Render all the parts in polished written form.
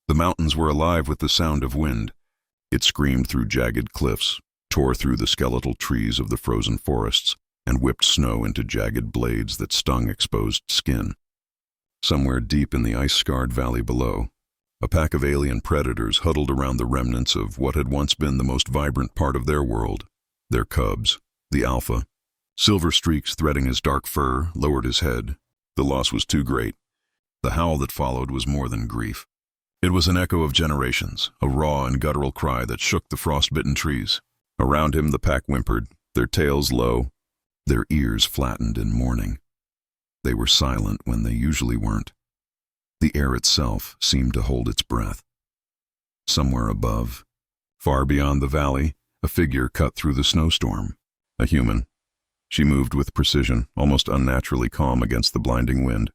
The mountains were alive with the sound of wind. It screamed through jagged cliffs, tore through the skeletal trees of the frozen forests, and whipped snow into jagged blades that stung exposed skin. Somewhere deep in the ice-scarred valley below, a pack of alien predators huddled around the remnants of what had once been the most vibrant part of their world, their cubs, the alpha. Silver streaks threading his dark fur lowered his head. The loss was too great. The howl that followed was more than grief. It was an echo of generations, a raw and guttural cry that shook the frostbitten trees. Around him the pack whimpered, their tails low, their ears flattened in mourning. They were silent when they usually weren't. The air itself seemed to hold its breath. Somewhere above, far beyond the valley, a figure cut through the snowstorm. A human. She moved with precision, almost unnaturally calm against the blinding wind.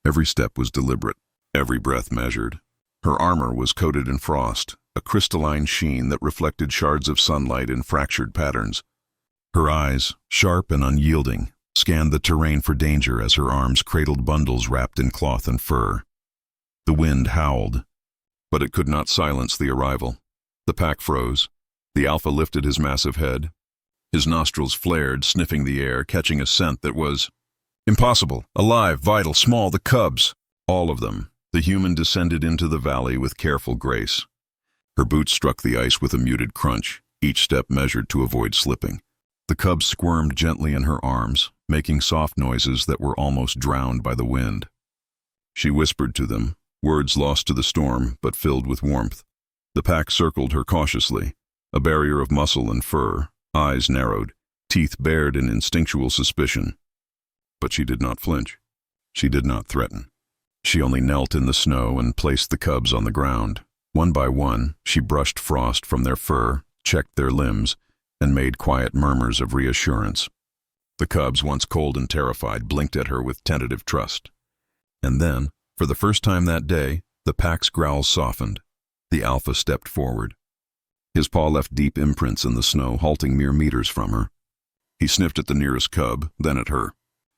Every step was deliberate, every breath measured. Her armor was coated in frost, a crystalline sheen that reflected shards of sunlight in fractured patterns. Her eyes, sharp and unyielding, scanned the terrain for danger as her arms cradled bundles wrapped in cloth and fur. The wind howled, but it could not silence the arrival. The pack froze. The alpha lifted his massive head. His nostrils flared, sniffing the air, catching a scent that was impossible, alive, vital, small, the cubs. All of them. The human descended into the valley with careful grace. Her boots struck the ice with a muted crunch, each step measured to avoid slipping. The cubs squirmed gently in her arms, making soft noises that were almost drowned by the wind. She whispered to them, words lost to the storm but filled with warmth. The pack circled her cautiously, a barrier of muscle and fur, eyes narrowed, teeth bared in instinctual suspicion. But she did not flinch. She did not threaten. She only knelt in the snow and placed the cubs on the ground. One by one, she brushed frost from their fur, checked their limbs, and made quiet murmurs of reassurance. The cubs, once cold and terrified, blinked at her with tentative trust. And then, for the first time that day, the pack's growls softened. The alpha stepped forward. His paw left deep imprints in the snow, halting mere meters from her. He sniffed at the nearest cub, then at her.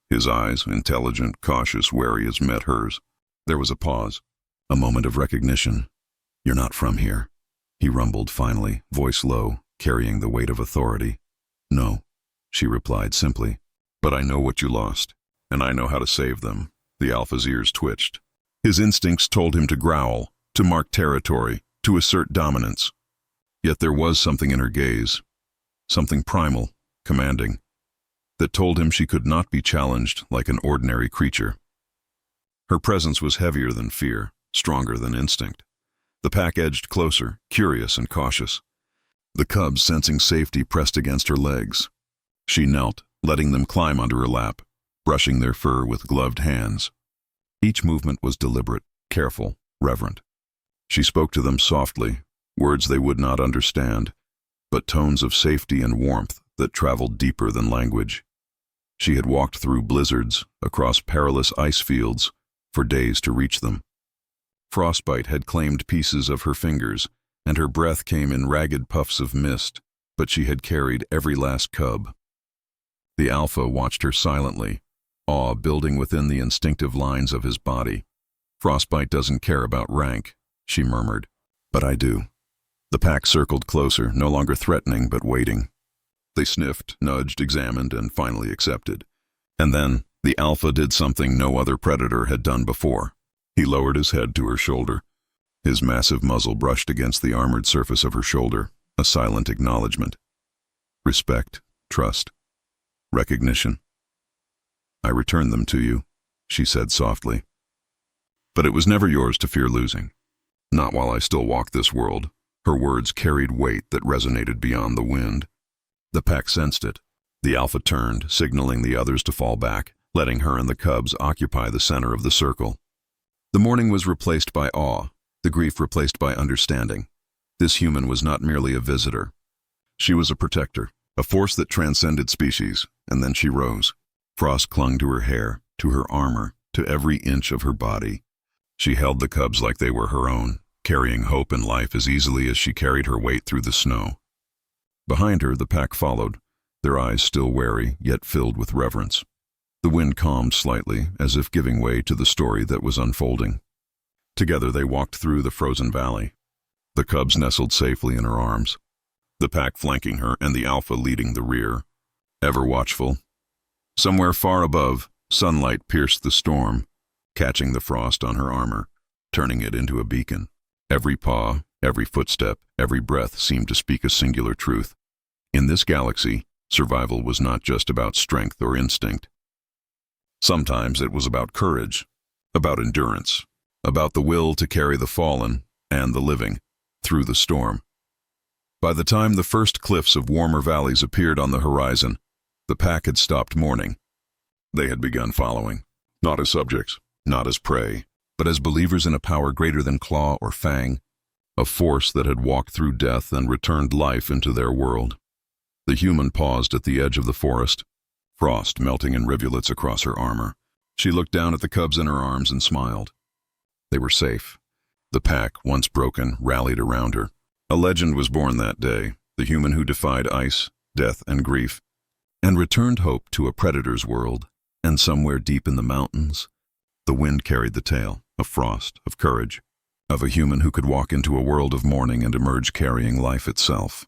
His eyes, intelligent, cautious, wary as met hers. There was a pause, a moment of recognition. "You're not from here," he rumbled finally, voice low, carrying the weight of authority. "No," she replied simply, "but I know what you lost, and I know how to save them." The alpha's ears twitched. His instincts told him to growl, to mark territory, to assert dominance. Yet there was something in her gaze, something primal, commanding, that told him she could not be challenged like an ordinary creature. Her presence was heavier than fear, stronger than instinct. The pack edged closer, curious and cautious. The cubs, sensing safety, pressed against her legs. She knelt, letting them climb onto her lap, brushing their fur with gloved hands. Each movement was deliberate, careful, reverent. She spoke to them softly, words they would not understand, but tones of safety and warmth that traveled deeper than language. She had walked through blizzards, across perilous ice fields, for days to reach them. Frostbite had claimed pieces of her fingers, and her breath came in ragged puffs of mist, but she had carried every last cub. The alpha watched her silently, awe building within the instinctive lines of his body. "Frostbite doesn't care about rank," she murmured. "But I do." The pack circled closer, no longer threatening but waiting. They sniffed, nudged, examined, and finally accepted. And then, the alpha did something no other predator had done before. He lowered his head to her shoulder. His massive muzzle brushed against the armored surface of her shoulder, a silent acknowledgement. Respect, trust, recognition. "I return them to you," she said softly. "But it was never yours to fear losing. Not while I still walk this world." Her words carried weight that resonated beyond the wind. The pack sensed it. The alpha turned, signaling the others to fall back, letting her and the cubs occupy the center of the circle. The mourning was replaced by awe, the grief replaced by understanding. This human was not merely a visitor. She was a protector, a force that transcended species, and then she rose. Frost clung to her hair, to her armor, to every inch of her body. She held the cubs like they were her own, carrying hope and life as easily as she carried her weight through the snow. Behind her, the pack followed, their eyes still wary, yet filled with reverence. The wind calmed slightly, as if giving way to the story that was unfolding. Together they walked through the frozen valley. The cubs nestled safely in her arms, the pack flanking her and the alpha leading the rear, ever watchful. Somewhere far above, sunlight pierced the storm, catching the frost on her armor, turning it into a beacon. Every paw, every footstep, every breath seemed to speak a singular truth. In this galaxy, survival was not just about strength or instinct. Sometimes it was about courage, about endurance, about the will to carry the fallen and the living through the storm. By the time the first cliffs of warmer valleys appeared on the horizon, the pack had stopped mourning. They had begun following, not as subjects, not as prey, but as believers in a power greater than claw or fang, a force that had walked through death and returned life into their world. The human paused at the edge of the forest, frost melting in rivulets across her armor. She looked down at the cubs in her arms and smiled. They were safe. The pack, once broken, rallied around her. A legend was born that day, the human who defied ice, death, and grief, and returned hope to a predator's world. And somewhere deep in the mountains, the wind carried the tale of frost, of courage, of a human who could walk into a world of mourning and emerge carrying life itself.